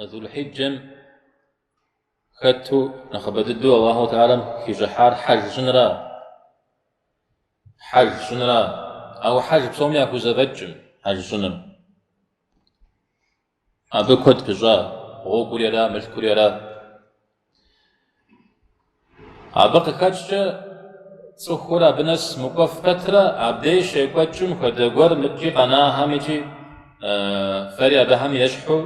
ذو الحجة خدتو نخبددو الله تعالى في جحار حج شنرا أو حج بصوم ياكو زبجم حج شنر أبكت بجا غو كوريرا مل كوريرا أبقى كاتشا صخورا بنس مقف فترة عبدي شيكواتشم خدقور متجي قناها ميجي فريا بهم يشحو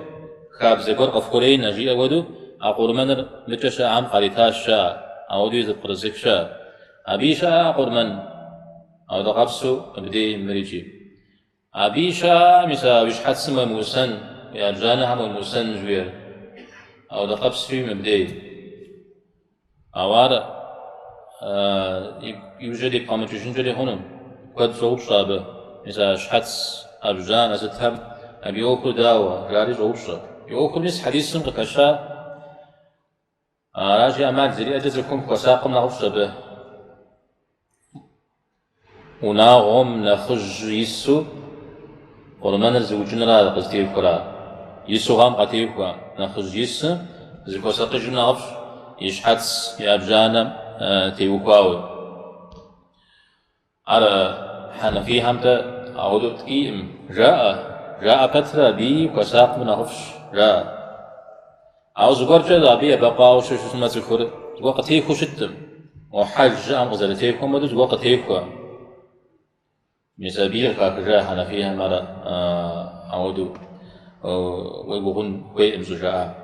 خاب زقور قفقوري نجي أودو أقول منر متشا عم قريتاشا أودو يزد قرزكشا أبيشا أقول من أو دقبسو بدي مريجي أبيشا مسا وش حتسم موسن يا جانا هم موسن جوير أو دقبسو مبدي أوار يوجد قامتشين جري هونم قد زوج شابه مسا شحتس أبجان أزتهم أبي يأكل داوة جاري زوج يأكل مس حديث سمق كشا راجع أمال زري أجزكم كساقم نعرف شبه وناغم نخج يسو ورمان الزوجين را قصدي كرا يسو غام قتيبكا نخج يس زكو ساقج نعرف يشحتس يا أبجانا تيوكاوي على حنفي همتا أعودو تقيم جاء فترة بي وساق من أغفش جاء أو زقور جدا بي بقى وشو اسمه تذكر زقور قتيكو شتم وحج أم غزلتيكو مدو زقور قتيكو مسابير كاك جاء حنفي هم على أعودو ويقولون كوي إمزو جاء